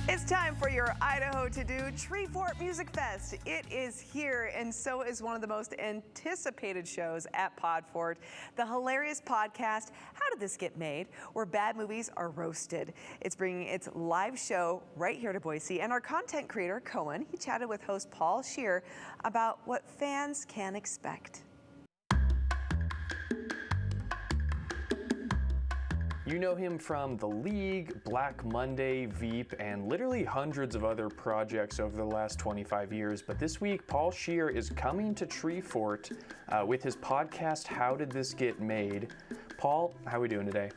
It's time for your Idaho-today Treefort Music Fest. It is here, and so is one of the most anticipated shows at Podfort, the hilarious podcast, How Did This Get Made?, where bad movies are roasted. It's bringing its live show right here to Boise, and our content creator, Cohen, he chatted with host Paul Scheer about what fans can expect. You know him from The League, Black Monday, Veep, and literally hundreds of other projects over the last 25 years. But this week, Paul Scheer is coming to Treefort with his podcast, How Did This Get Made? Paul, how are we doing today?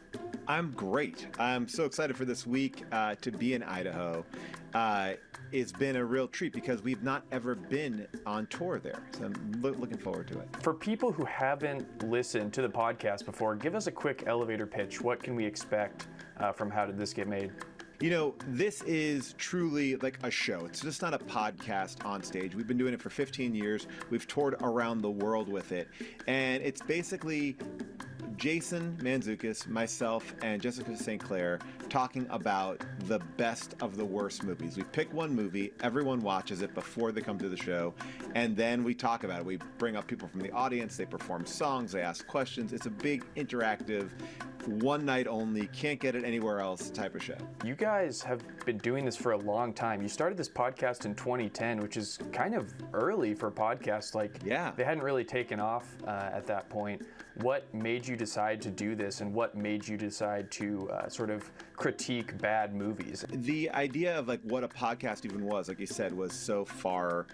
I'm great. I'm so excited for this week to be in Idaho. It's been a real treat because we've not ever been on tour there. So I'm looking forward to it. For people who haven't listened to the podcast before, give us a quick elevator pitch. What can we expect from How Did This Get Made? You know, this is truly like a show. It's just not a podcast on stage. We've been doing it for 15 years. We've toured around the world with it. And it's basically Jason Mantzoukas, myself, and Jessica St. Clair talking about the best of the worst movies. We pick one movie, everyone watches it before they come to the show, and then we talk about it. We bring up people from the audience, they perform songs, they ask questions. It's a big, interactive, one night only, can't get it anywhere else type of show. You guys have been doing this for a long time. You started this podcast in 2010, which is kind of early for podcasts. Yeah. They hadn't really taken off at that point. What made you decide to do this, and what made you decide to sort of critique bad movies? The idea of like what a podcast even was, like you said, was so far,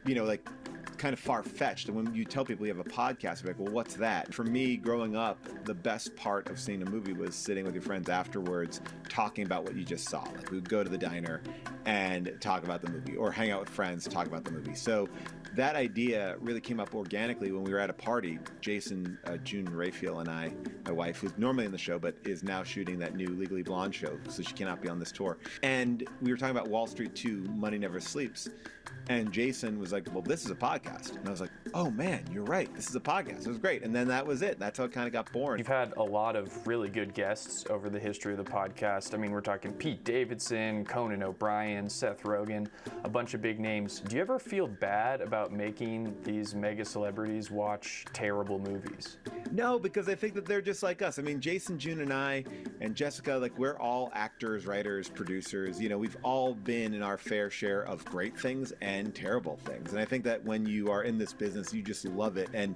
like kind of far-fetched. And when you tell people you have a podcast, you're like, well, what's that? For me, growing up, the best part of seeing a movie was sitting with your friends afterwards, talking about what you just saw. Like we would go to the diner and talk about the movie, or hang out with friends, talk about the movie. So that idea really came up organically when we were at a party. Jason, June Raphael, and I, my wife, who's normally in the show but is now shooting that new Legally Blonde show, so she cannot be on this tour. And we were talking about Wall Street 2, Money Never Sleeps. And Jason was like, well, this is a podcast. And I was like, oh man, you're right. This is a podcast. It was great. And then that was it. That's how it kind of got born. You've had a lot of really good guests over the history of the podcast. I mean, we're talking Pete Davidson, Conan O'Brien, Seth Rogen, a bunch of big names. Do you ever feel bad about making these mega celebrities watch terrible movies? No, because I think that they're just like us. I mean, Jason, June, and I, and Jessica, like we're all actors, writers, producers. We've all been in our fair share of great things and terrible things. And I think that when you are in this business, you just love it. And,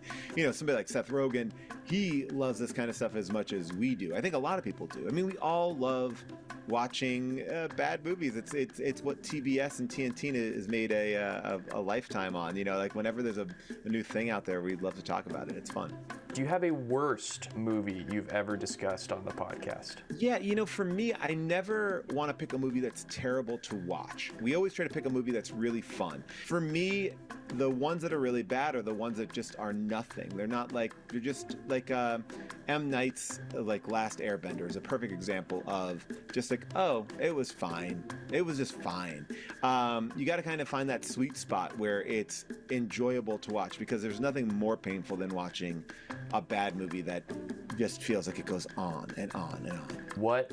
somebody like Seth Rogen, he loves this kind of stuff as much as we do. I think a lot of people do. I mean, we all love watching bad movies. It's what TBS and TNT has made a lifetime on. Like whenever there's a new thing out there, we'd love to talk about it. It's fun. Do you have a worst movie you've ever discussed on the podcast? Yeah, for me, I never want to pick a movie that's terrible to watch. We always try to pick a movie that's really fun. For me, the ones that are really bad are the ones that just are nothing. They're just like M. Night's Last Airbender is a perfect example of just like, oh, it was fine. It was just fine. You got to kind of find that sweet spot where it's enjoyable to watch, because there's nothing more painful than watching a bad movie that just feels like it goes on and on and on. What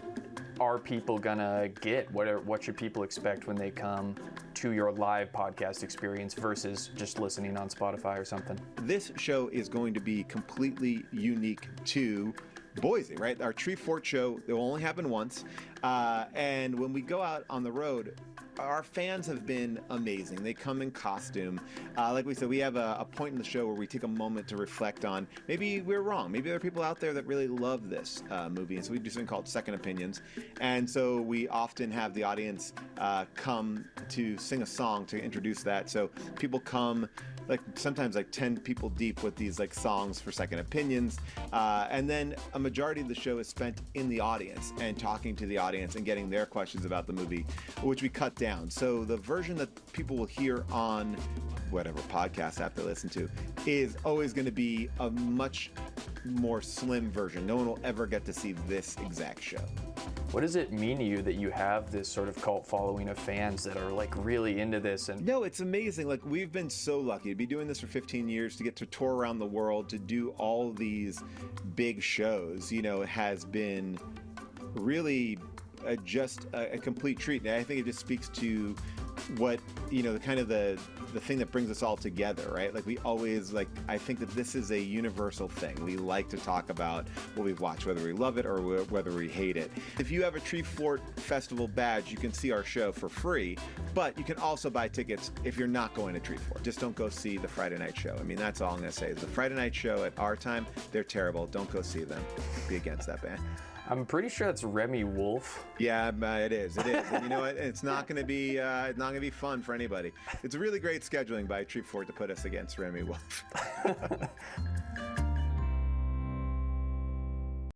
are people gonna get? What should people expect when they come to your live podcast experience versus just listening on Spotify or something? This show is going to be completely unique to Boise, right? Our Treefort show, it will only happen once. And when we go out on the road, our fans have been amazing. They come in costume. Like we said, we have a point in the show where we take a moment to reflect on maybe we're wrong. Maybe there are people out there that really love this movie. And so we do something called Second Opinions. And so we often have the audience come to sing a song to introduce that. So people come sometimes 10 people deep with these songs for Second Opinions. And then a majority of the show is spent in the audience and talking to the audience and getting their questions about the movie, which we cut down. So the version that people will hear on whatever podcast app they listen to is always going to be a much more slim version. No one will ever get to see this exact show. What does it mean to you that you have this sort of cult following of fans that are really into this? And no, it's amazing. We've been so lucky to be doing this for 15 years, to get to tour around the world, to do all these big shows. It has been really just a complete treat. And I think it just speaks to what, the thing that brings us all together, right? Like we always, I think that this is a universal thing. We like to talk about what we've watched, whether we love it or whether we hate it. If you have a Treefort Festival badge, you can see our show for free, but you can also buy tickets if you're not going to Treefort. Just don't go see the Friday night show. I mean, that's all I'm going to say. The Friday night show at our time, they're terrible. Don't go see them. Be against that band. I'm pretty sure that's Remy Wolf. Yeah, it is. It is. And you know what? It's not going to be fun for anybody. It's really great scheduling by Treefort to put us against Remy Wolf.